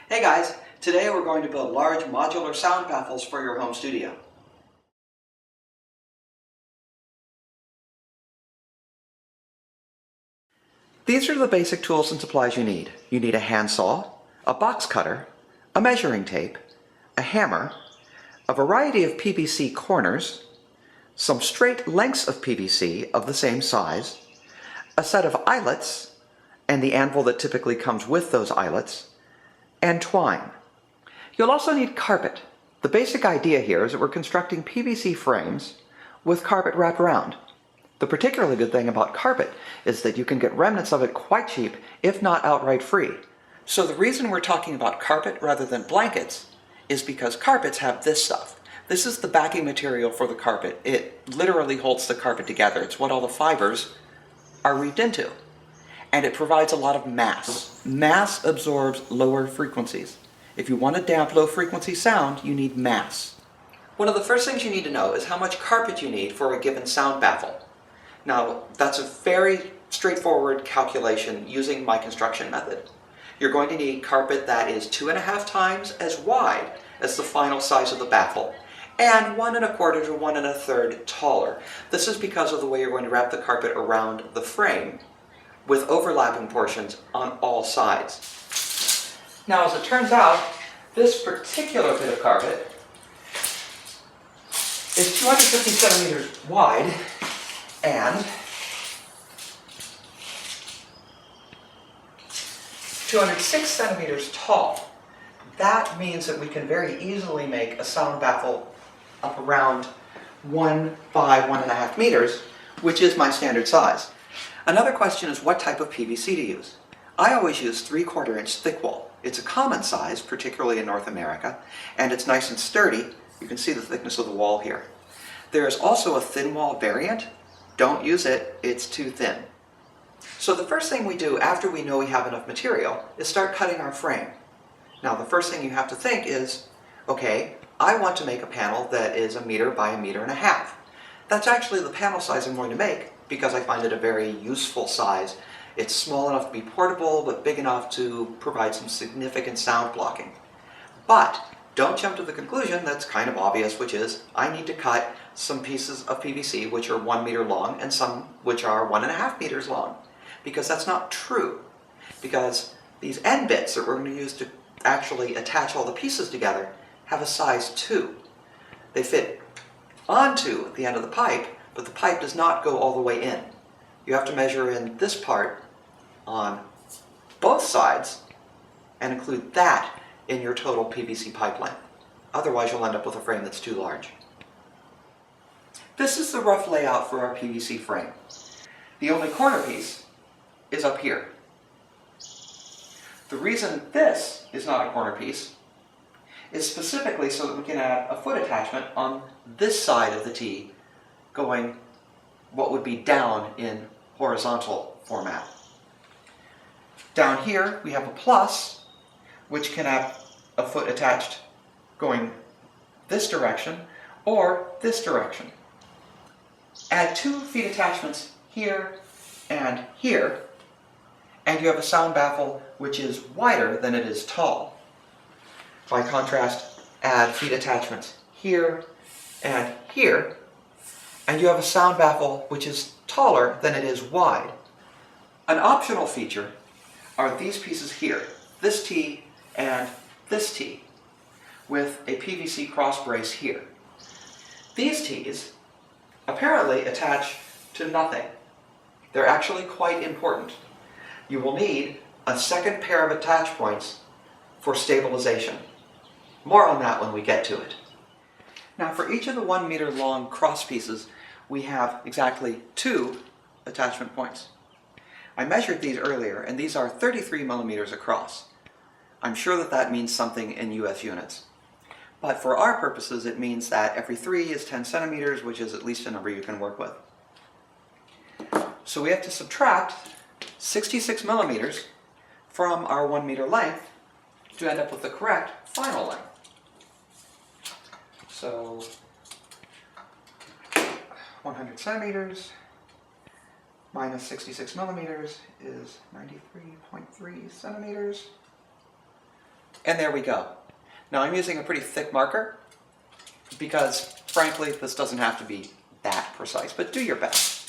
Hey guys, today we're going to build large modular sound baffles for your home studio. These are the basic tools and supplies you need. You need a handsaw, a box cutter, a measuring tape, a hammer, a variety of PVC corners, some straight lengths of PVC of the same size, a set of eyelets, and the anvil that typically comes with those eyelets, and twine. You'll also need carpet. The basic idea here is that we're constructing PVC frames with carpet wrapped around. The particularly good thing about carpet is that you can get remnants of it quite cheap, if not outright free. So the reason we're talking about carpet rather than blankets is because carpets have this stuff. This is the backing material for the carpet. It literally holds the carpet together. It's what all the fibers are weaved into. And it provides a lot of mass. Mass absorbs lower frequencies. If you want a damp, low-frequency sound, you need mass. One of the first things you need to know is how much carpet you need for a given sound baffle. Now, that's a very straightforward calculation using my construction method. You're going to need carpet that is 2.5 times as wide as the final size of the baffle, and 1 1/4 to 1 1/3 taller. This is because of the way you're going to wrap the carpet around the frame, with overlapping portions on all sides. Now, as it turns out, this particular bit of carpet is 250 centimeters wide and 206 centimeters tall. That means that we can very easily make a sound baffle up around 1 by 1.5 meters, which is my standard size. Another question is what type of PVC to use. I always use 3/4 inch thick wall. It's a common size, particularly in North America, and it's nice and sturdy. You can see the thickness of the wall here. There is also a thin wall variant. Don't use it, it's too thin. So the first thing we do after we know we have enough material is start cutting our frame. Now the first thing you have to think is, okay, I want to make a panel that is 1 meter by 1.5 meters. That's actually the panel size I'm going to make because I find it a very useful size. It's small enough to be portable, but big enough to provide some significant sound blocking. But don't jump to the conclusion that's kind of obvious, which is I need to cut some pieces of PVC which are 1 meter long and some which are 1.5 meters long. Because that's not true. Because these end bits that we're going to use to actually attach all the pieces together have a size 2. They fit onto the end of the pipe, but the pipe does not go all the way in. You have to measure in this part on both sides and include that in your total PVC pipe length. Otherwise you'll end up with a frame that's too large. This is the rough layout for our PVC frame. The only corner piece is up here. The reason this is not a corner piece is specifically so that we can add a foot attachment on this side of the T going what would be down in horizontal format. Down here we have a plus, which can have a foot attached going this direction or this direction. Add 2 feet attachments here, and you have a sound baffle which is wider than it is tall. By contrast, add feet attachments here, and you have a sound baffle which is taller than it is wide. An optional feature are these pieces here, this T and this T, with a PVC cross brace here. These T's apparently attach to nothing. They're actually quite important. You will need a second pair of attach points for stabilization. More on that when we get to it. Now for each of the 1 meter long cross pieces, we have exactly 2 attachment points. I measured these earlier, and these are 33 millimeters across. I'm sure that that means something in US units. But for our purposes, it means that every 3 is 10 centimeters, which is at least a number you can work with. So we have to subtract 66 millimeters from our 1 meter length to end up with the correct final length. So 100 centimeters minus 66 millimeters is 93.3 centimeters. And there we go. Now I'm using a pretty thick marker because, frankly, this doesn't have to be that precise, but do your best.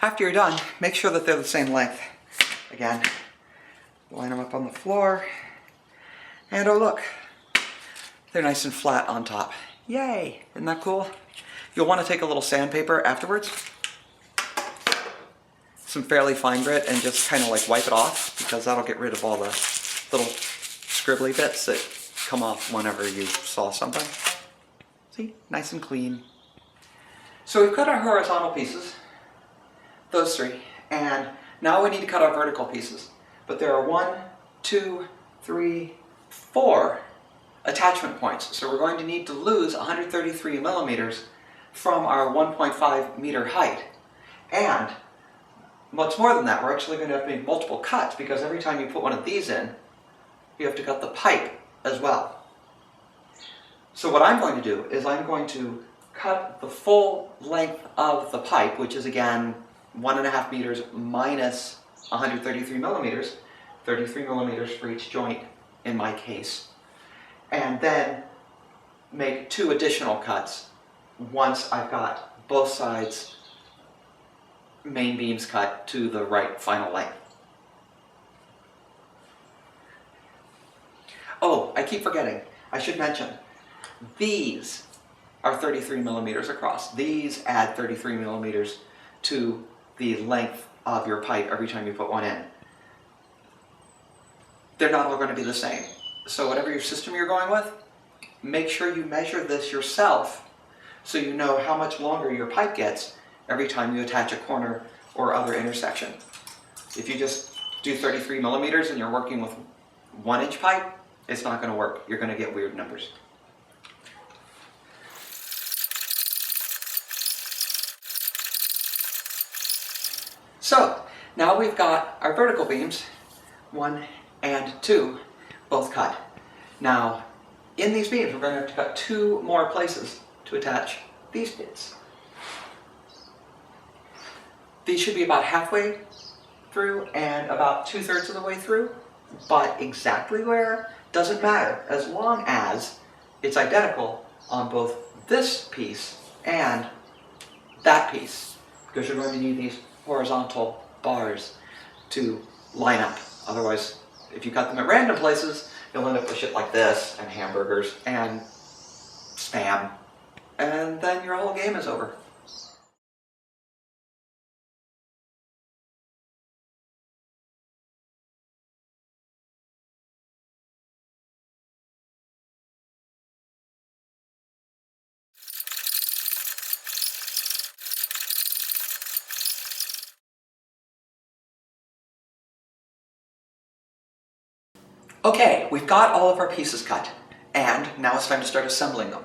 After you're done, make sure that they're the same length. Again, line them up on the floor, and oh look, they're nice and flat on top. Yay! Isn't that cool? You'll want to take a little sandpaper afterwards, some fairly fine grit, and just kind of like wipe it off, because that'll get rid of all the little scribbly bits that come off whenever you saw something. See? Nice and clean. So we've cut our horizontal pieces, those three, and now we need to cut our vertical pieces. But there are 1, 2, 3, 4 attachment points. So we're going to need to lose 133 millimeters from our 1.5 meter height. And what's more than that, we're actually going to have to make multiple cuts, because every time you put one of these in, you have to cut the pipe as well. So what I'm going to do is I'm going to cut the full length of the pipe, which is again 1.5 meters minus 133 millimeters, 33 millimeters for each joint in my case, and then make 2 additional cuts once I've got both sides main beams cut to the right final length. Oh, I keep forgetting, I should mention, these are 33 millimeters across. These add 33 millimeters to the length of your pipe every time you put one in. They're not all going to be the same. So whatever your system you're going with, make sure you measure this yourself so you know how much longer your pipe gets every time you attach a corner or other intersection. If you just do 33 millimeters and you're working with 1-inch pipe, it's not going to work. You're going to get weird numbers. So now we've got our vertical beams, 1 and 2, both cut. Now in these beams we're going to have to cut 2 more places to attach these bits. These should be about halfway through and about 2/3 of the way through, but exactly where doesn't matter as long as it's identical on both this piece and that piece, because you're going to need these horizontal bars to line up. Otherwise, if you cut them at random places, you'll end up with shit like this and hamburgers and spam, and then your whole game is over. Okay, we've got all of our pieces cut, and now it's time to start assembling them.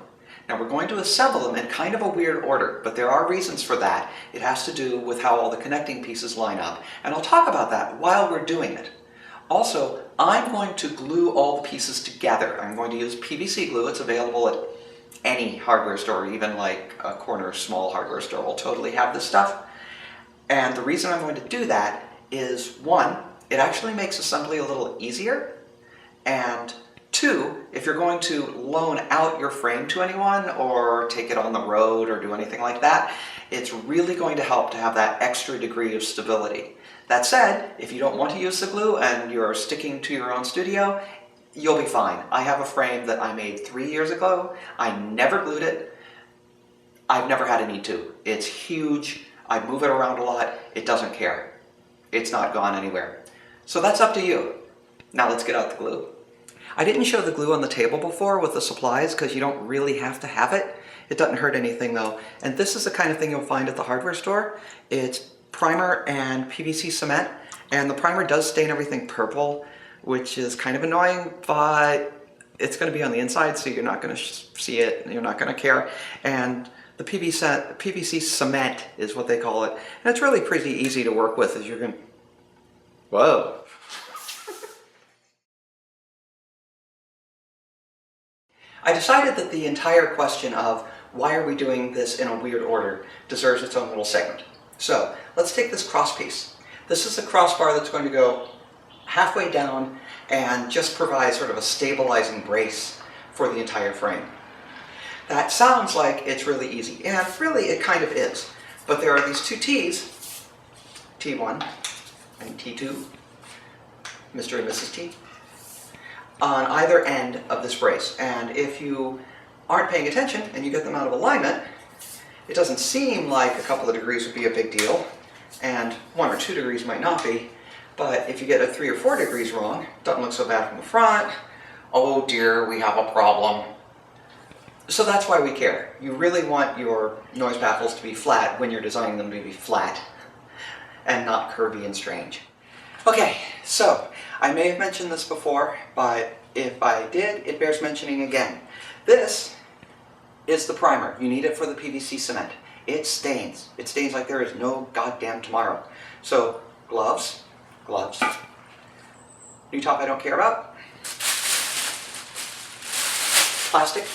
Now we're going to assemble them in kind of a weird order, but there are reasons for that. It has to do with how all the connecting pieces line up, and I'll talk about that while we're doing it. Also, I'm going to glue all the pieces together. I'm going to use PVC glue. It's available at any hardware store, even like a corner small hardware store will totally have this stuff. And the reason I'm going to do that is, 1, it actually makes assembly a little easier. And 2, if you're going to loan out your frame to anyone or take it on the road or do anything like that, it's really going to help to have that extra degree of stability. That said, if you don't want to use the glue and you're sticking to your own studio, you'll be fine. I have a frame that I made 3 years ago. I never glued it. I've never had a need to. It's huge. I move it around a lot. It doesn't care. It's not gone anywhere. So that's up to you. Now let's get out the glue. I didn't show the glue on the table before with the supplies because you don't really have to have it. It doesn't hurt anything though. And this is the kind of thing you'll find at the hardware store. It's primer and PVC cement, and the primer does stain everything purple, which is kind of annoying, but it's going to be on the inside, so you're not going to see it, and you're not going to care. And The PVC cement is what they call it. And it's really pretty easy to work with as you're going to... Whoa. I decided that the entire question of why are we doing this in a weird order deserves its own little segment. So let's take this cross piece. This is a crossbar that's going to go halfway down and just provide sort of a stabilizing brace for the entire frame. That sounds like it's really easy, and really it kind of is. But there are these two T's, T1 and T2, Mr. and Mrs. T, on either end of this brace. And if you aren't paying attention and you get them out of alignment, it doesn't seem like a couple of degrees would be a big deal, and 1 or 2 degrees might not be, but if you get a 3 or 4 degrees wrong, it doesn't look so bad from the front. Oh dear, we have a problem. So that's why we care. You really want your noise baffles to be flat when you're designing them to be flat and not curvy and strange. Okay, so I may have mentioned this before, but if I did, it bears mentioning again. This is the primer. You need it for the PVC cement. It stains. It stains like there is no goddamn tomorrow. So gloves, new top I don't care about, plastic,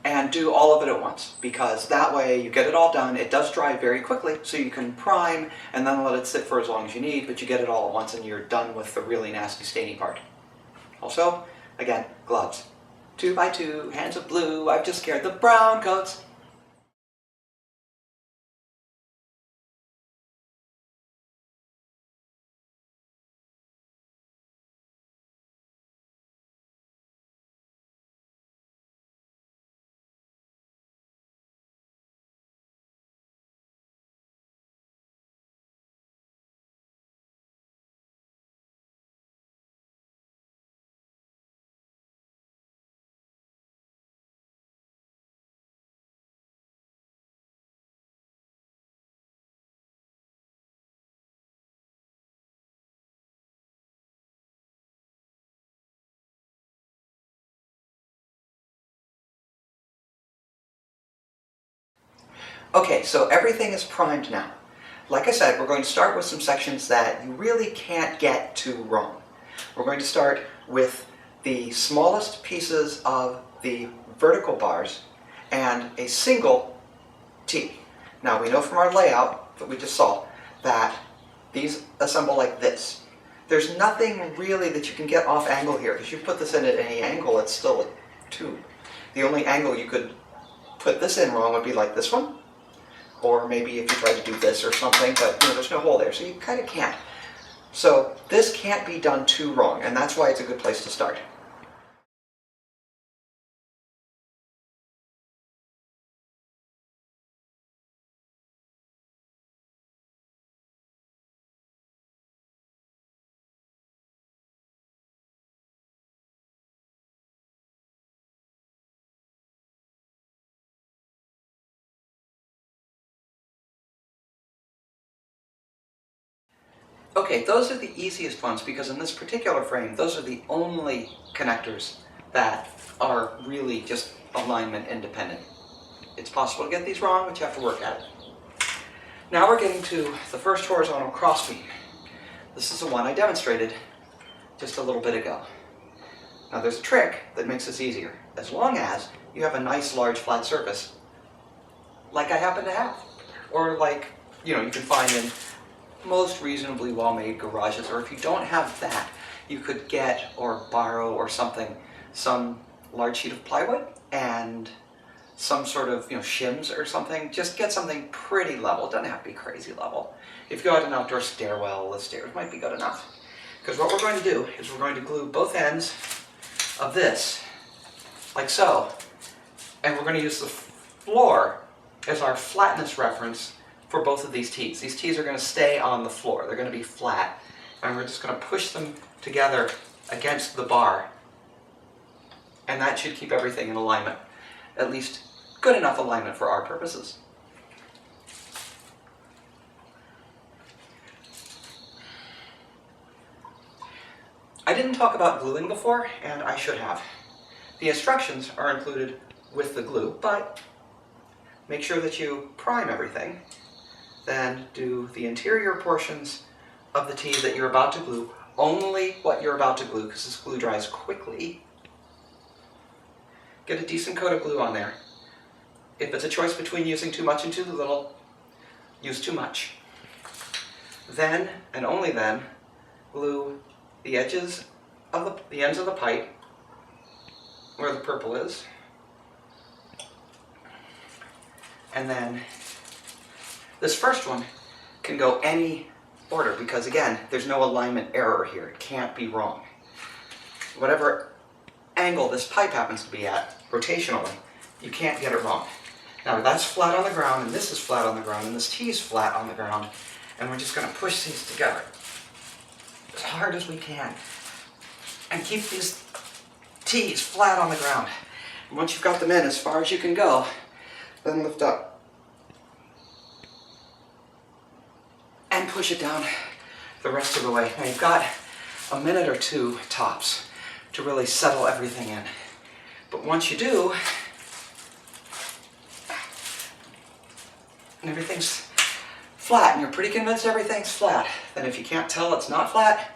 and do all of it at once, because that way you get it all done. It does dry very quickly, so you can prime and then let it sit for as long as you need, but you get it all at once and you're done with the really nasty stainy part. Also, again, gloves. 2x2, hands of blue, I've just scared the brown coats. Okay, so everything is primed now. Like I said, we're going to start with some sections that you really can't get too wrong. We're going to start with the smallest pieces of the vertical bars and a single T. Now we know from our layout that we just saw that these assemble like this. There's nothing really that you can get off angle here, because you put this in at any angle, it's still a tube. The only angle you could put this in wrong would be like this one, or maybe if you tried to do this or something, but you know, there's no hole there, so you kind of can't. So this can't be done too wrong, and that's why it's a good place to start. Okay, those are the easiest ones because in this particular frame, those are the only connectors that are really just alignment independent. It's possible to get these wrong, but you have to work at it. Now we're getting to the first horizontal crossbeam. This is the one I demonstrated just a little bit ago. Now there's a trick that makes this easier, as long as you have a nice large flat surface, like I happen to have, or like, you know, you can find in most reasonably well-made garages, or if you don't have that, you could get or borrow or something, some large sheet of plywood and some sort of, you know, shims or something. Just get something pretty level. It doesn't have to be crazy level. If you got an outdoor stairwell, the stairs might be good enough. Because what we're going to do is we're going to glue both ends of this, like so, and we're going to use the floor as our flatness reference for both of these T's. These T's are going to stay on the floor. They're going to be flat. And we're just going to push them together against the bar. And that should keep everything in alignment. At least good enough alignment for our purposes. I didn't talk about gluing before, and I should have. The instructions are included with the glue, but make sure that you prime everything. Then do the interior portions of the tee that you're about to glue, only what you're about to glue, because this glue dries quickly. Get a decent coat of glue on there. If it's a choice between using too much and too little, use too much. Then, and only then, glue the edges of the ends of the pipe where the purple is. And then this first one can go any order because, again, there's no alignment error here. It can't be wrong. Whatever angle this pipe happens to be at, rotationally, you can't get it wrong. Now that's flat on the ground, and this is flat on the ground, and this tee is flat on the ground, and we're just going to push these together as hard as we can and keep these tees flat on the ground. And once you've got them in as far as you can go, then lift up and push it down the rest of the way. Now you've got a minute or two tops to really settle everything in. But once you do, and everything's flat, and you're pretty convinced everything's flat, then if you can't tell it's not flat,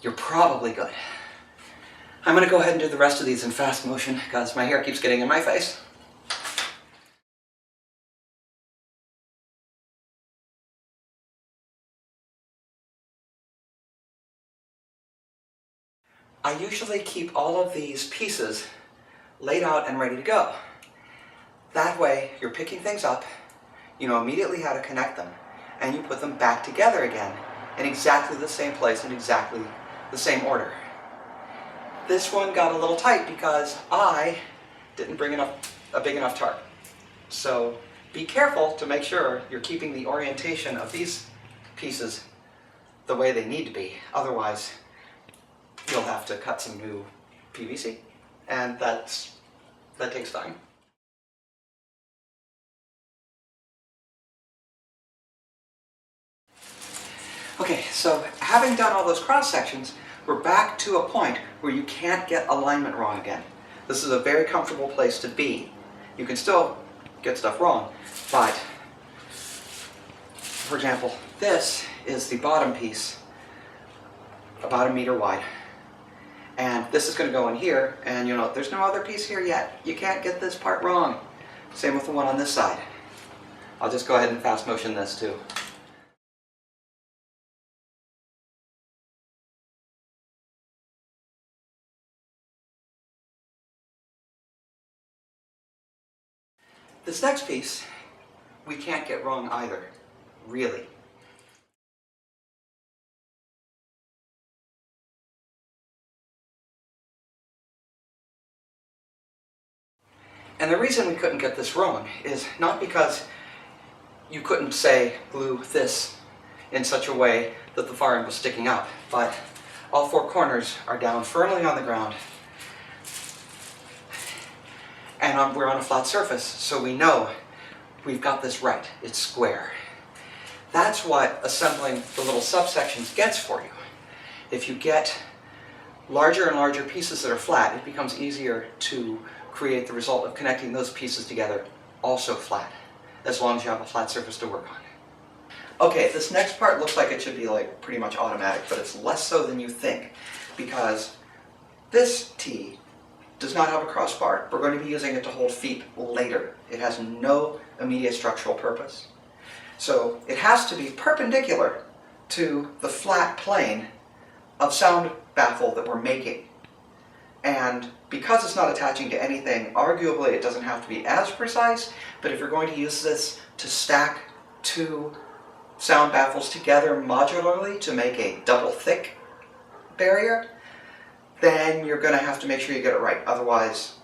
you're probably good. I'm going to go ahead and do the rest of these in fast motion because my hair keeps getting in my face. I usually keep all of these pieces laid out and ready to go. That way, you're picking things up, you know immediately how to connect them, and you put them back together again in exactly the same place in exactly the same order. This one got a little tight because I didn't bring a big enough tarp. So be careful to make sure you're keeping the orientation of these pieces the way they need to be. Otherwise, you'll have to cut some new PVC, and that takes time. Okay, so having done all those cross sections, we're back to a point where you can't get alignment wrong again. This is a very comfortable place to be. You can still get stuff wrong, but for example, this is the bottom piece, about 1 meter wide. And this is going to go in here, and you know, there's no other piece here yet. You can't get this part wrong. Same with the one on this side. I'll just go ahead and fast motion this too. This next piece, we can't get wrong either, really. And the reason we couldn't get this wrong is not because you couldn't, say, glue this in such a way that the far end was sticking up, but all 4 corners are down firmly on the ground, and we're on a flat surface, so we know we've got this right. It's square. That's what assembling the little subsections gets for you. If you get larger and larger pieces that are flat, it becomes easier to create the result of connecting those pieces together also flat, as long as you have a flat surface to work on. Okay, this next part looks like it should be like pretty much automatic, but it's less so than you think, because this tee does not have a crossbar. We're going to be using it to hold feet later. It has no immediate structural purpose. So it has to be perpendicular to the flat plane of sound baffle that we're making. And because it's not attaching to anything, arguably it doesn't have to be as precise, but if you're going to use this to stack 2 sound baffles together modularly to make a double thick barrier, then you're going to have to make sure you get it right. Otherwise,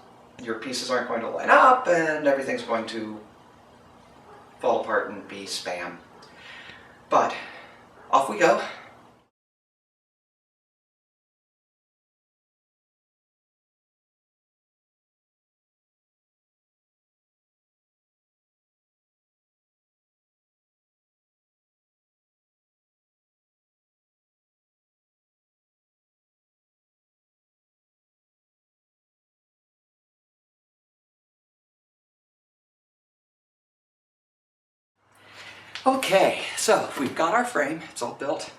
your pieces aren't going to line up and everything's going to fall apart and be spam. But off we go. Okay, so we've got our frame, it's all built,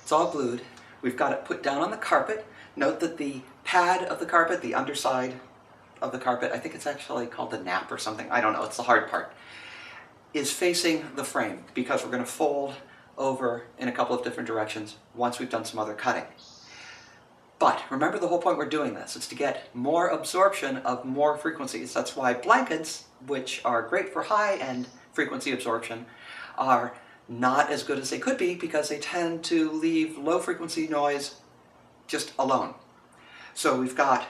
it's all glued. We've got it put down on the carpet. Note that the pad of the carpet, the underside of the carpet, I think it's actually called the nap or something, I don't know, it's the hard part, is facing the frame because we're going to fold over in a couple of different directions once we've done some other cutting. But remember, the whole point we're doing this is to get more absorption of more frequencies. That's why blankets, which are great for high-end frequency absorption, are not as good as they could be because they tend to leave low frequency noise just alone. So we've got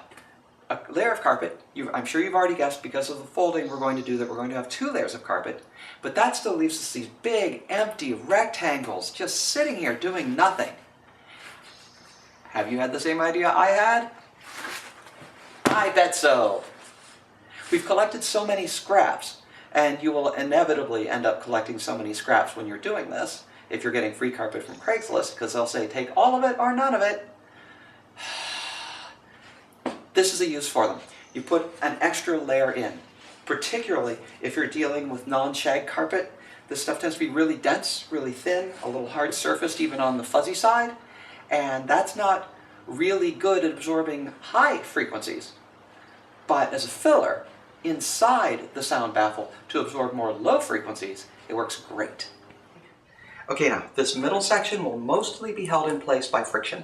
a layer of carpet. I'm sure you've already guessed, because of the folding we're going to do, that we're going to have 2 layers of carpet, but that still leaves us these big empty rectangles just sitting here doing nothing. Have you had the same idea I had? I bet so. We've collected so many scraps, and you will inevitably end up collecting so many scraps when you're doing this, if you're getting free carpet from Craigslist, because they'll say take all of it or none of it. This is a use for them. You put an extra layer in, particularly if you're dealing with non-shag carpet. This stuff tends to be really dense, really thin, a little hard-surfaced even on the fuzzy side, and that's not really good at absorbing high frequencies. But as a filler inside the sound baffle to absorb more low frequencies, it works great. Okay, now this middle section will mostly be held in place by friction.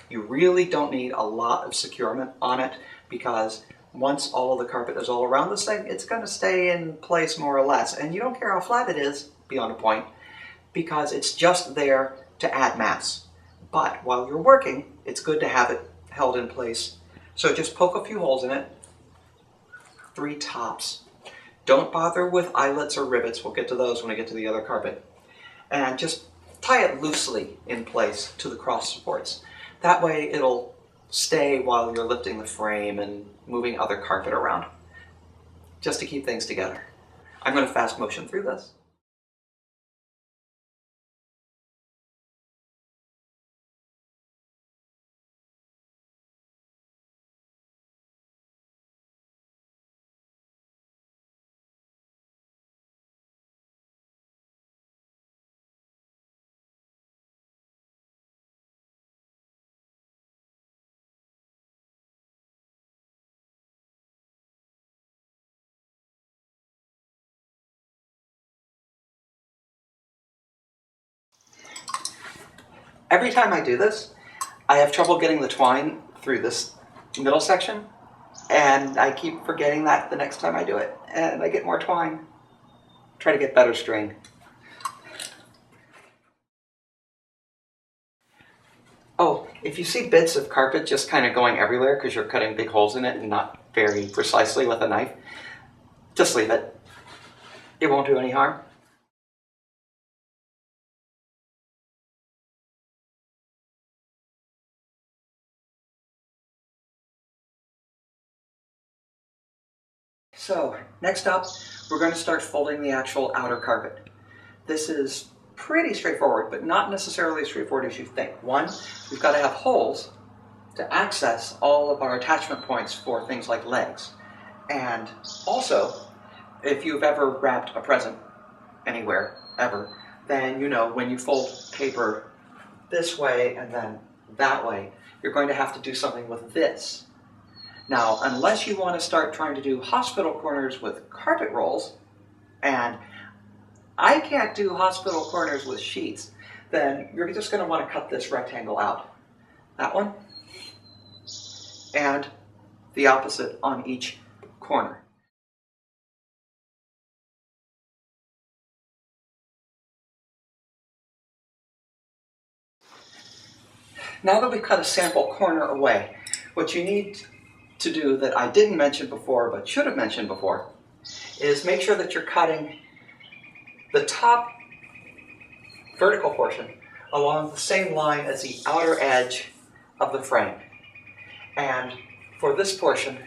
You really don't need a lot of securement on it, because once all of the carpet is all around this thing, it's going to stay in place more or less. And you don't care how flat it is, beyond a point, because it's just there to add mass. But while you're working, it's good to have it held in place. So just poke a few holes in it, 3 tops. Don't bother with eyelets or rivets, we'll get to those when we get to the other carpet. And just tie it loosely in place to the cross supports. That way it'll stay while you're lifting the frame and moving other carpet around, just to keep things together. I'm going to fast motion through this. Every time I do this, I have trouble getting the twine through this middle section, and I keep forgetting that the next time I do it, and I get more twine. Try to get better string. Oh, if you see bits of carpet just kind of going everywhere because you're cutting big holes in it and not very precisely with a knife, just leave it. It won't do any harm. So, next up, we're going to start folding the actual outer carpet. This is pretty straightforward, but not necessarily as straightforward as you think. One, we've got to have holes to access all of our attachment points for things like legs. And also, if you've ever wrapped a present anywhere, ever, then you know when you fold paper this way and then that way, you're going to have to do something with this. Now, unless you want to start trying to do hospital corners with carpet rolls, and I can't do hospital corners with sheets, then you're just going to want to cut this rectangle out. That one, and the opposite on each corner. Now that we've cut a sample corner away, what you need to do that I didn't mention before but should have mentioned before is make sure that you're cutting the top vertical portion along the same line as the outer edge of the frame. And for this portion,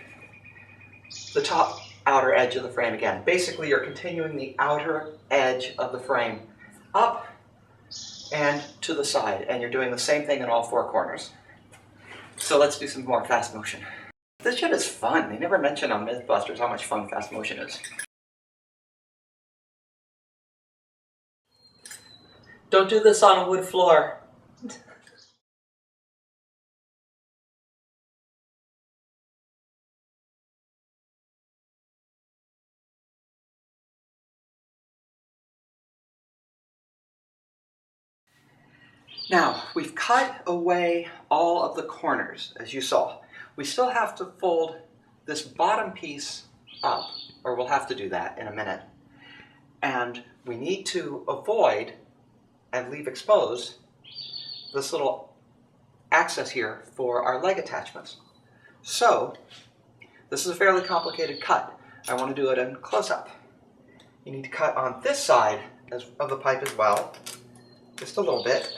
the top outer edge of the frame again. Basically, you're continuing the outer edge of the frame up and to the side, and you're doing the same thing in all 4 corners. So let's do some more fast motion. This shit is fun. They never mention on Mythbusters how much fun fast motion is. Don't do this on a wood floor. Now, we've cut away all of the corners, as you saw. We still have to fold this bottom piece up, or we'll have to do that in a minute. And we need to avoid and leave exposed this little access here for our leg attachments. So, this is a fairly complicated cut. I want to do it in close-up. You need to cut on this side of the pipe as well, just a little bit.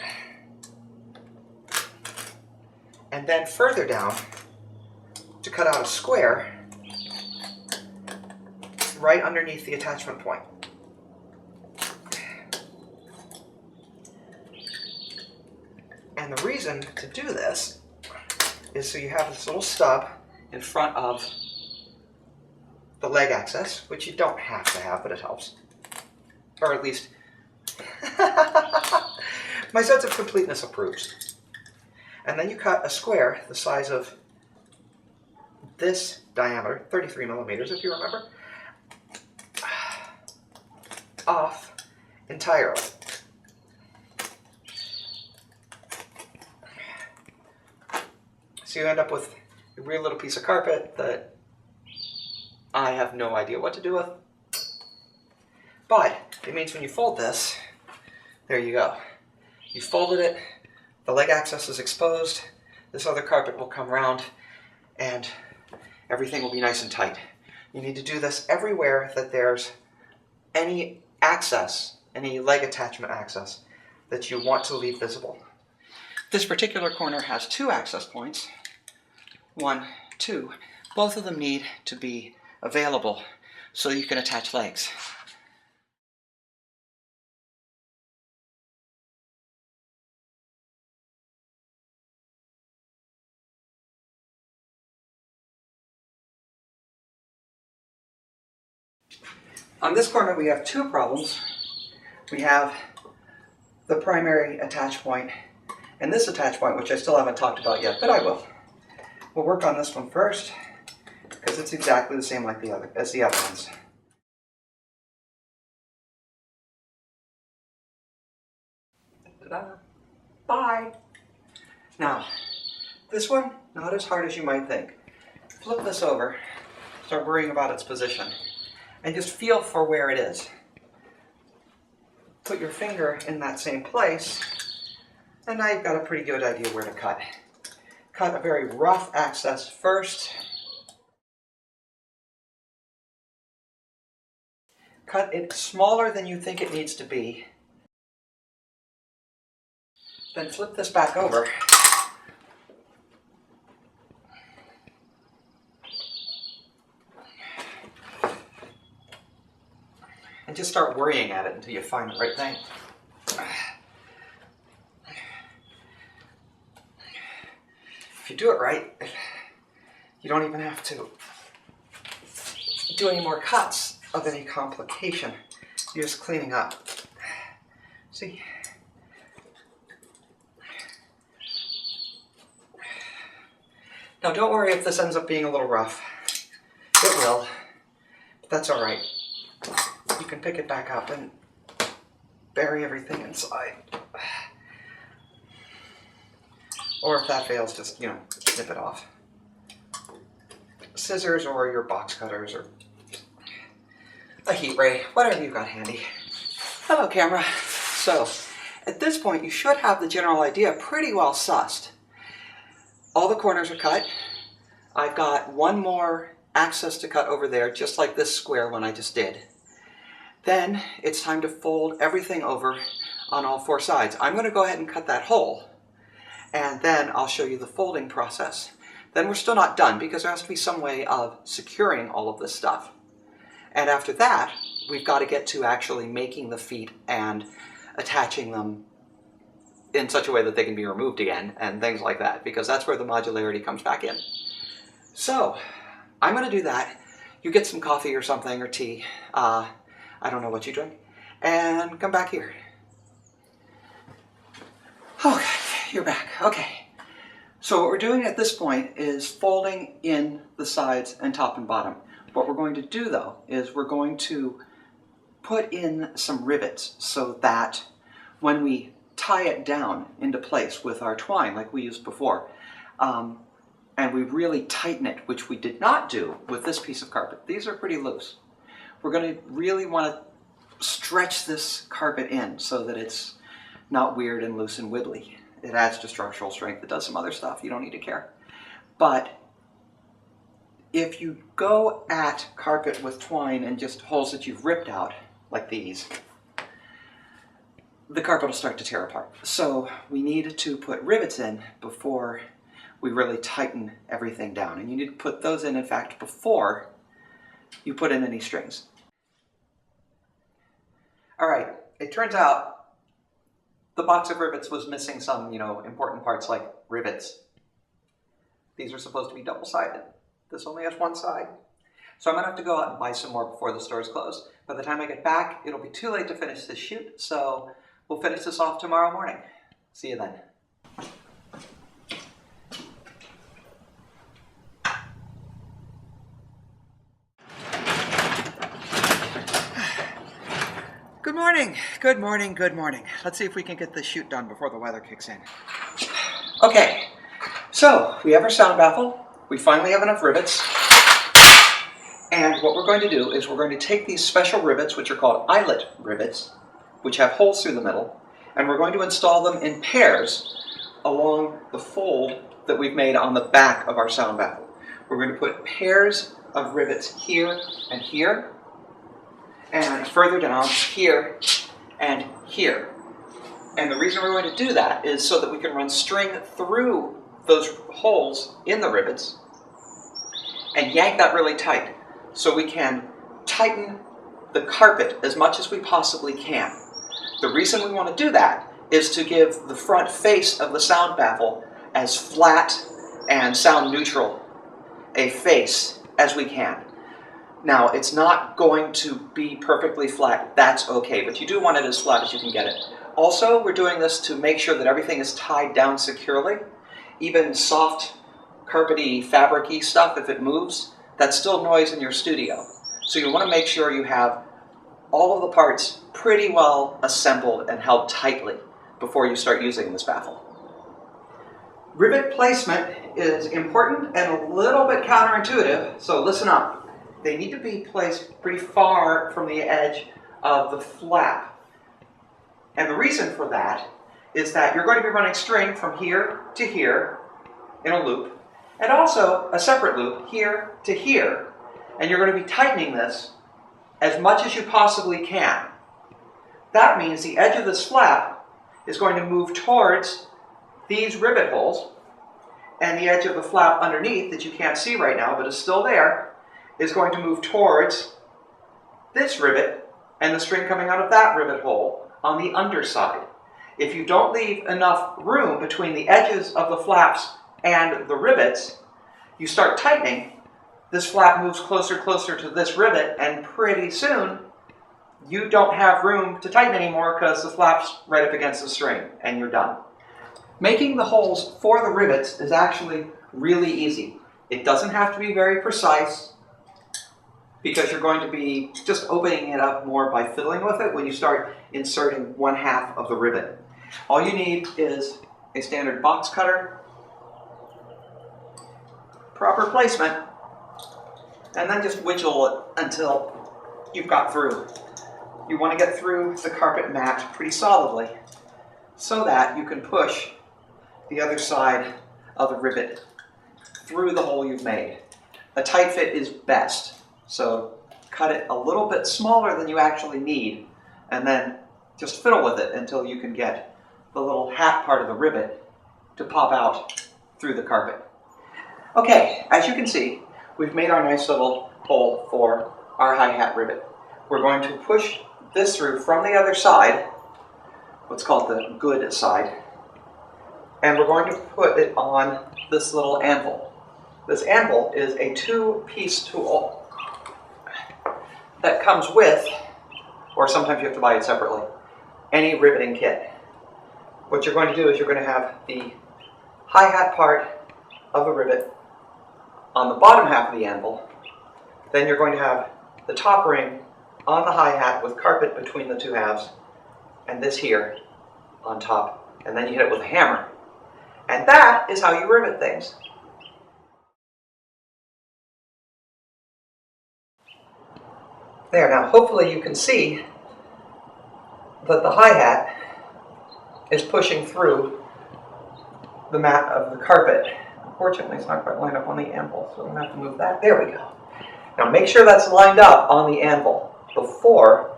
And then further down to cut out a square right underneath the attachment point. And the reason to do this is so you have this little stub in front of the leg access, which you don't have to have, but it helps. Or at least my sense of completeness approves. And then you cut a square the size of this diameter, 33 millimeters if you remember, off entirely. So you end up with a weird little piece of carpet that I have no idea what to do with. But it means when you fold this, there you go. You folded it, the leg access is exposed, this other carpet will come around, and everything will be nice and tight. You need to do this everywhere that there's any access, any leg attachment access that you want to leave visible. This particular corner has two access points. 1, 2. Both of them need to be available so you can attach legs. On this corner we have two problems. We have the primary attach point and this attach point, which I still haven't talked about yet, but I will. We'll work on this one first because it's exactly the same like as the other ones. Ta-da. Bye! Now, this one, not as hard as you might think. Flip this over, start worrying about its position, and just feel for where it is. Put your finger in that same place, and now you've got a pretty good idea where to cut. Cut a very rough access first. Cut it smaller than you think it needs to be. Then flip this back over. And just start worrying at it until you find the right thing. If you do it right, you don't even have to do any more cuts of any complication. You're just cleaning up. See? Now don't worry if this ends up being a little rough. It will, but that's all right. You can pick it back up and bury everything inside. Or if that fails, just, snip it off. Scissors or your box cutters or a heat ray, whatever you've got handy. Hello, camera. So, at this point, you should have the general idea pretty well sussed. All the corners are cut. I've got one more access to cut over there, just like this square one I just did. Then, it's time to fold everything over on all four sides. I'm going to go ahead and cut that hole. And then I'll show you the folding process. Then we're still not done because there has to be some way of securing all of this stuff. And after that, we've got to get to actually making the feet and attaching them in such a way that they can be removed again and things like that, because that's where the modularity comes back in. So, I'm going to do that. You get some coffee or something or tea. I don't know what you drink. And come back here. Okay, you're back. Okay. So what we're doing at this point is folding in the sides and top and bottom. What we're going to do though is we're going to put in some rivets so that when we tie it down into place with our twine like we used before, and we really tighten it, which we did not do with this piece of carpet. These are pretty loose. We're going to really want to stretch this carpet in so that it's not weird and loose and wibbly. It adds to structural strength. It does some other stuff. You don't need to care. But if you go at carpet with twine and just holes that you've ripped out, like these, the carpet will start to tear apart. So we need to put rivets in before we really tighten everything down. And you need to put those in fact, before you put in any strings. All right, it turns out the box of rivets was missing some, important parts like rivets. These are supposed to be double-sided. This only has one side. So I'm gonna have to go out and buy some more before the stores close. By the time I get back, it'll be too late to finish this shoot, so we'll finish this off tomorrow morning. See you then. Good morning, good morning, good morning. Let's see if we can get this shoot done before the weather kicks in. Okay, so we have our sound baffle. We finally have enough rivets. And what we're going to do is we're going to take these special rivets, which are called eyelet rivets, which have holes through the middle, and we're going to install them in pairs along the fold that we've made on the back of our sound baffle. We're going to put pairs of rivets here and here, and further down here and here. And the reason we're going to do that is so that we can run string through those holes in the rivets and yank that really tight so we can tighten the carpet as much as we possibly can. The reason we want to do that is to give the front face of the sound baffle as flat and sound neutral a face as we can. Now, it's not going to be perfectly flat, that's okay, but you do want it as flat as you can get it. Also, we're doing this to make sure that everything is tied down securely. Even soft, carpety, fabric-y stuff, if it moves, that's still noise in your studio. So you want to make sure you have all of the parts pretty well assembled and held tightly before you start using this baffle. Rivet placement is important and a little bit counterintuitive, so listen up. They need to be placed pretty far from the edge of the flap. And the reason for that is that you're going to be running string from here to here in a loop, and also a separate loop here to here. And you're going to be tightening this as much as you possibly can. That means the edge of this flap is going to move towards these rivet holes, and the edge of the flap underneath that you can't see right now but is still there is going to move towards this rivet and the string coming out of that rivet hole on the underside. If you don't leave enough room between the edges of the flaps and the rivets, you start tightening, this flap moves closer to this rivet, and pretty soon you don't have room to tighten anymore because the flap's right up against the string and you're done. Making the holes for the rivets is actually really easy. It doesn't have to be very precise because you're going to be just opening it up more by fiddling with it when you start inserting one half of the rivet. All you need is a standard box cutter, proper placement, and then just wiggle it until you've got through. You want to get through the carpet mat pretty solidly so that you can push the other side of the rivet through the hole you've made. A tight fit is best, so cut it a little bit smaller than you actually need, and then just fiddle with it until you can get the little hat part of the rivet to pop out through the carpet. Okay, as you can see, we've made our nice little hole for our hi-hat rivet. We're going to push this through from the other side, what's called the good side, and we're going to put it on this little anvil. This anvil is a two-piece tool that comes with, or sometimes you have to buy it separately, any riveting kit. what you're going to do is you're going to have the hi-hat part of a rivet on the bottom half of the anvil. Then you're going to have the top ring on the hi-hat with carpet between the two halves, and this here on top, and then you hit it with a hammer. And that is how you rivet things. There, now hopefully you can see that the hi-hat is pushing through the mat of the carpet. Unfortunately, it's not quite lined up on the anvil, so I'm going to have to move that. There we go. Now make sure that's lined up on the anvil before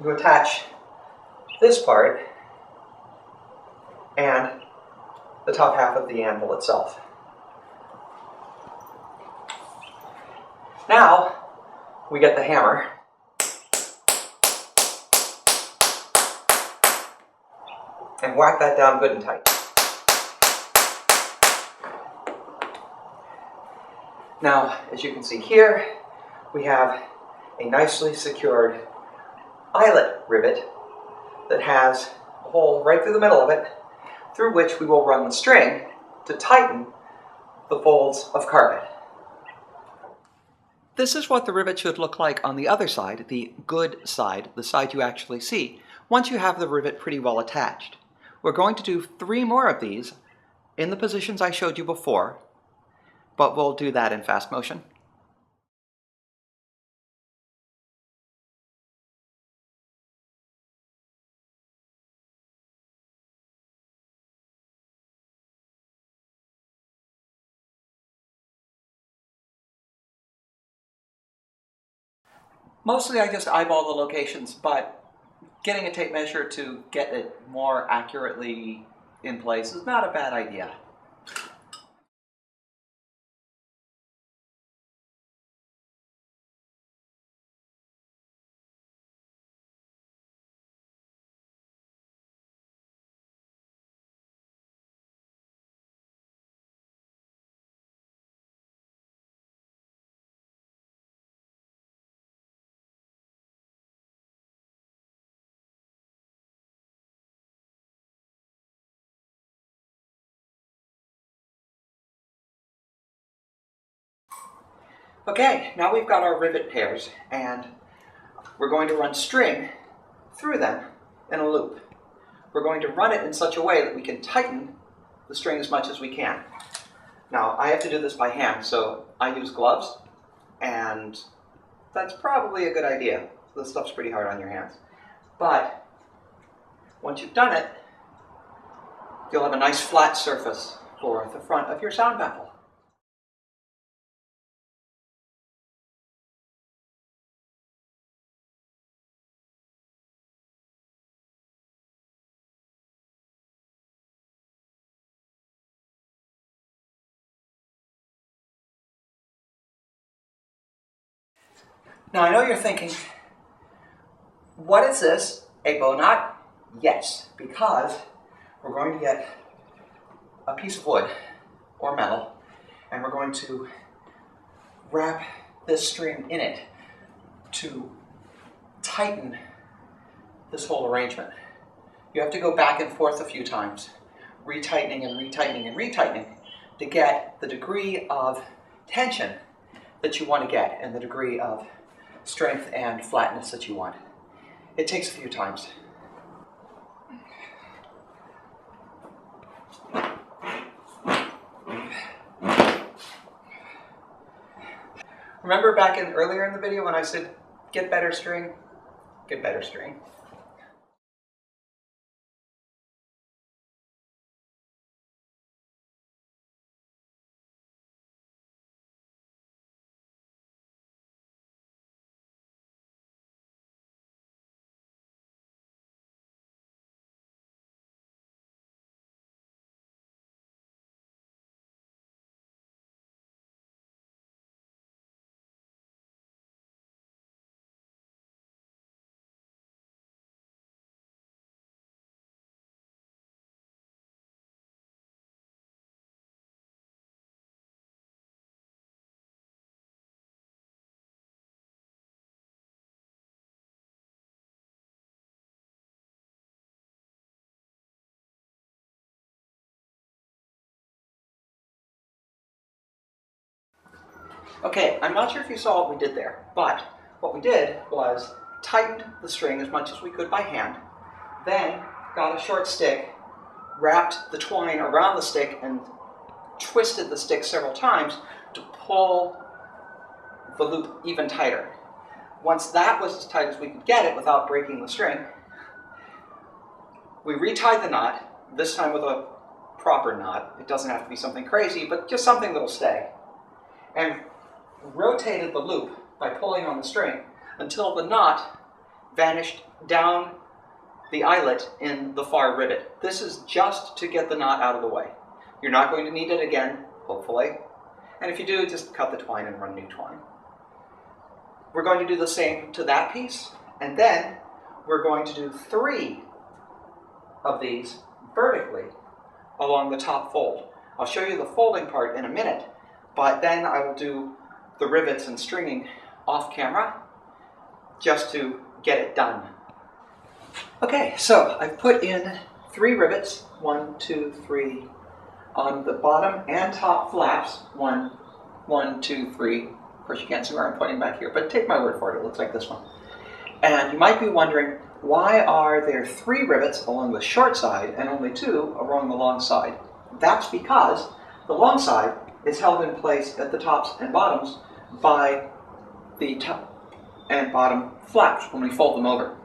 you attach this part and the top half of the anvil itself. Now we get the hammer and whack that down good and tight. Now, as you can see here, we have a nicely secured eyelet rivet that has a hole right through the middle of it, through which we will run the string to tighten the folds of carpet. This is what the rivet should look like on the other side, the good side, the side you actually see, once you have the rivet pretty well attached. We're going to do 3 more of these in the positions I showed you before, but we'll do that in fast motion. Mostly I just eyeball the locations, but getting a tape measure to get it more accurately in place is not a bad idea. Okay, now we've got our rivet pairs, and we're going to run string through them in a loop. We're going to run it in such a way that we can tighten the string as much as we can. Now, I have to do this by hand, so I use gloves, and that's probably a good idea. This stuff's pretty hard on your hands. But once you've done it, you'll have a nice flat surface for the front of your sound baffle. Now I know you're thinking, what is this, a bow knot? Yes, because we're going to get a piece of wood or metal, and we're going to wrap this string in it to tighten this whole arrangement. You have to go back and forth a few times, retightening and retightening and retightening to get the degree of tension that you want to get and the degree of strength and flatness that you want. It takes a few times. Remember back earlier in the video when I said, get better string? Get better string. Okay, I'm not sure if you saw what we did there, but what we did was tightened the string as much as we could by hand, then got a short stick, wrapped the twine around the stick, and twisted the stick several times to pull the loop even tighter. Once that was as tight as we could get it without breaking the string, we retied the knot, this time with a proper knot. It doesn't have to be something crazy, but just something that'll stay. And rotated the loop by pulling on the string until the knot vanished down the eyelet in the far rivet. This is just to get the knot out of the way. You're not going to need it again, hopefully. And if you do, just cut the twine and run new twine. We're going to do the same to that piece, and then we're going to do 3 of these vertically along the top fold. I'll show you the folding part in a minute, but then I will do the rivets and stringing off camera just to get it done. Okay, so I've put in 3 rivets, 1, 2, 3, on the bottom and top flaps, 1, 2, 3. Of course, you can't see where I'm pointing back here, but take my word for it, it looks like this one. And you might be wondering, why are there 3 rivets along the short side and only 2 along the long side? That's because the long side is held in place at the tops and bottoms by the top and bottom flaps when we fold them over.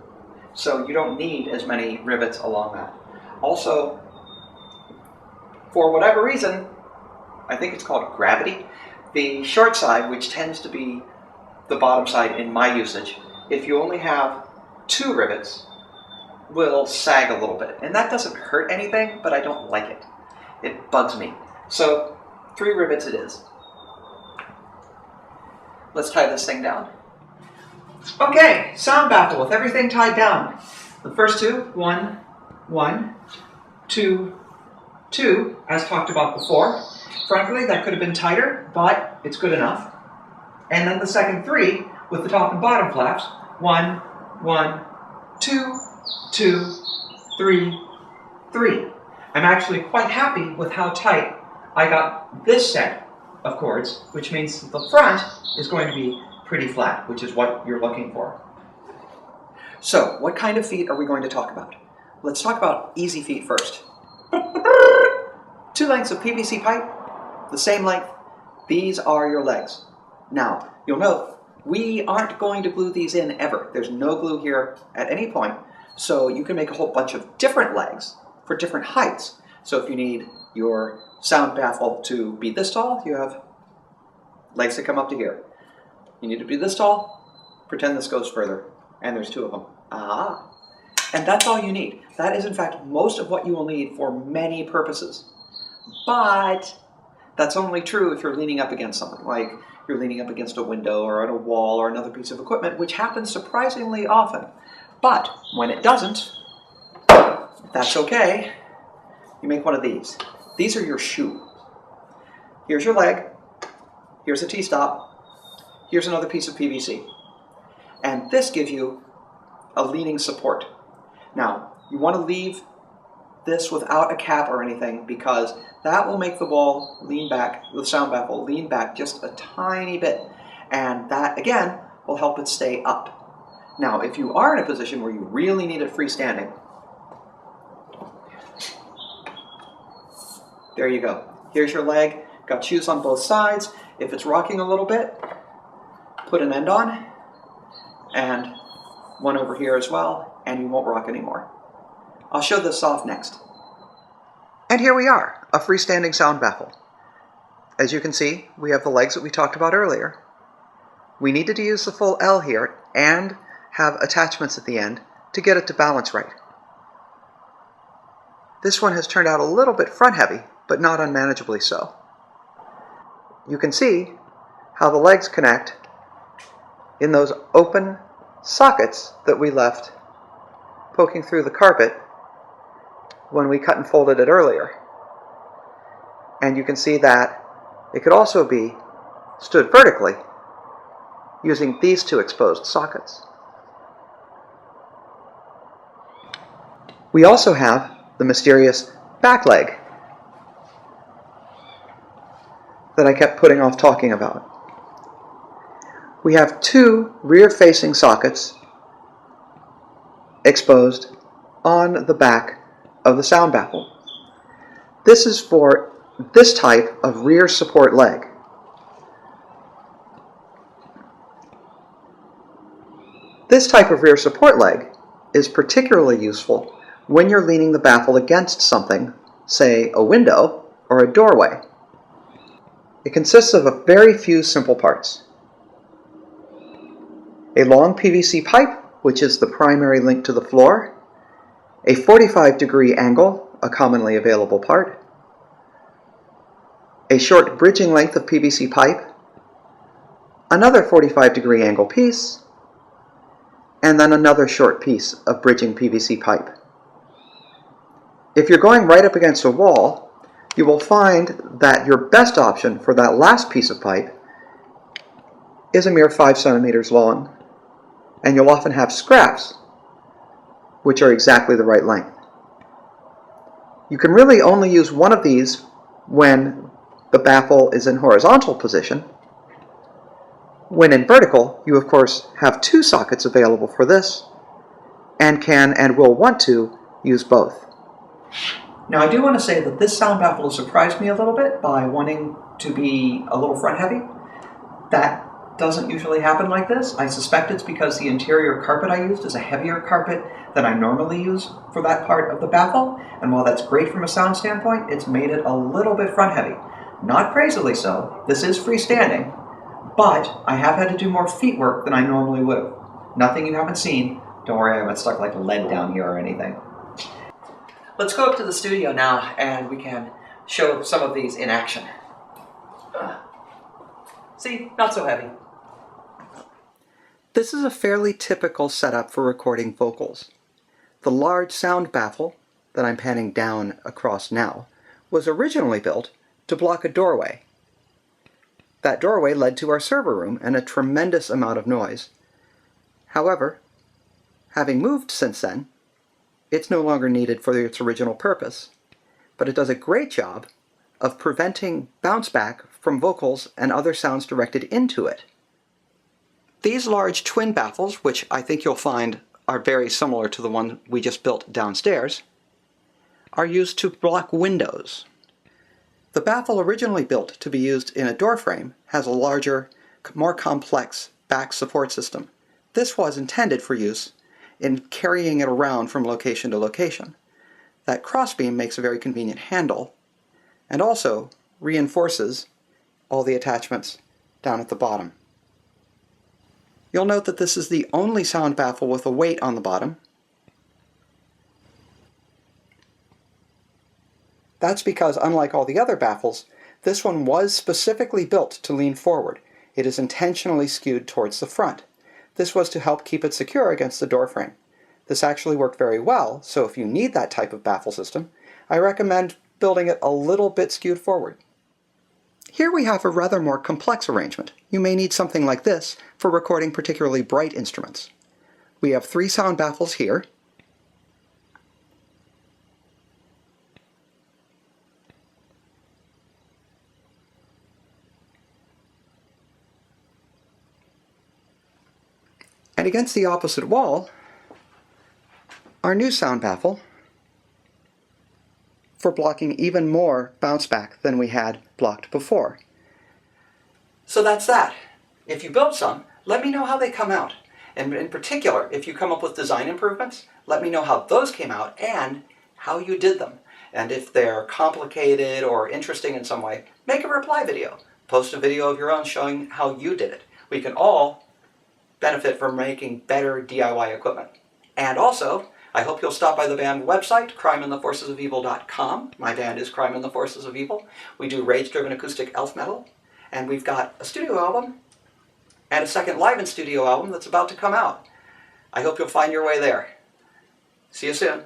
So you don't need as many rivets along that. Also, for whatever reason, I think it's called gravity, the short side, which tends to be the bottom side in my usage, if you only have 2 rivets, will sag a little bit. And that doesn't hurt anything, but I don't like it. It bugs me. So 3 rivets it is. Let's tie this thing down. Okay, sound baffle with everything tied down. The first 2, 1, 1, 2, 2, as talked about before. Frankly, that could have been tighter, but it's good enough. And then the second 3 with the top and bottom flaps. 1, 1, 2, 2, 3, 3. I'm actually quite happy with how tight I got this set of cords, which means the front is going to be pretty flat, which is what you're looking for. So, what kind of feet are we going to talk about? Let's talk about easy feet first. 2 lengths of PVC pipe, the same length. These are your legs. Now, you'll note, we aren't going to glue these in ever. There's no glue here at any point, so you can make a whole bunch of different legs for different heights. So if you need your sound baffle to be this tall, you have legs that come up to here. You need to be this tall, pretend this goes further, and there's 2 of them. Ah! And that's all you need. That is in fact most of what you will need for many purposes. But that's only true if you're leaning up against something, like you're leaning up against a window or on a wall or another piece of equipment, which happens surprisingly often. But when it doesn't, that's okay. You make one of these. These are your shoe. Here's your leg. Here's a T-stop. Here's another piece of PVC. And this gives you a leaning support. Now, you want to leave this without a cap or anything because that will make the ball lean back, the sound baffle lean back just a tiny bit. And that, again, will help it stay up. Now, if you are in a position where you really need it freestanding, there you go. Here's your leg. Got shoes on both sides. If it's rocking a little bit, put an end on, and one over here as well, and you won't rock anymore. I'll show this off next. And here we are, a freestanding sound baffle. As you can see, we have the legs that we talked about earlier. We needed to use the full L here and have attachments at the end to get it to balance right. This one has turned out a little bit front heavy, but not unmanageably so. You can see how the legs connect in those open sockets that we left poking through the carpet when we cut and folded it earlier. And you can see that it could also be stood vertically using these 2 exposed sockets. We also have the mysterious back leg that I kept putting off talking about. we have two rear-facing sockets exposed on the back of the sound baffle. This is for this type of rear support leg. This type of rear support leg is particularly useful when you're leaning the baffle against something, say a window or a doorway. It consists of a very few simple parts. A long PVC pipe, which is the primary link to the floor, a 45-degree angle, a commonly available part, a short bridging length of PVC pipe, another 45-degree angle piece, and then another short piece of bridging PVC pipe. If you're going right up against a wall, you will find that your best option for that last piece of pipe is a mere 5 centimeters long, and you'll often have scraps, which are exactly the right length. You can really only use one of these when the baffle is in horizontal position. When in vertical, you of course have two sockets available for this, and can and will want to use both. Now I do want to say that this sound baffle has surprised me a little bit by wanting to be a little front heavy. That doesn't usually happen like this. I suspect it's because the interior carpet I used is a heavier carpet than I normally use for that part of the baffle, and while that's great from a sound standpoint, it's made it a little bit front heavy. Not crazily so. This is freestanding, but I have had to do more feet work than I normally would have. Nothing you haven't seen. Don't worry, I haven't stuck like lead down here or anything. Let's go up to the studio now and we can show some of these in action. See, not so heavy. This is a fairly typical setup for recording vocals. The large sound baffle that I'm panning down across now was originally built to block a doorway. That doorway led to our server room and a tremendous amount of noise. However, having moved since then, it's no longer needed for its original purpose, but it does a great job of preventing bounce back from vocals and other sounds directed into it. These large twin baffles, which I think you'll find are very similar to the one we just built downstairs, are used to block windows. The baffle originally built to be used in a door frame has a larger, more complex back support system. This was intended for use in carrying it around from location to location. That crossbeam makes a very convenient handle and also reinforces all the attachments down at the bottom. You'll note that this is the only sound baffle with a weight on the bottom. That's because, unlike all the other baffles, this one was specifically built to lean forward. It is intentionally skewed towards the front. This was to help keep it secure against the door frame. This actually worked very well, so if you need that type of baffle system, I recommend building it a little bit skewed forward. Here we have a rather more complex arrangement. You may need something like this for recording particularly bright instruments. We have 3 sound baffles here. And against the opposite wall, our new sound baffle for blocking even more bounce back than we had blocked before. So that's that. If you build some, let me know how they come out. And in particular, if you come up with design improvements, let me know how those came out and how you did them. And if they're complicated or interesting in some way, make a reply video. Post a video of your own showing how you did it. We can all benefit from making better DIY equipment. And also, I hope you'll stop by the band website, crimeandtheforcesofevil.com. My band is Crime and the Forces of Evil. We do rage-driven acoustic elf metal, and we've got a studio album and a second live-in-studio album that's about to come out. I hope you'll find your way there. See you soon.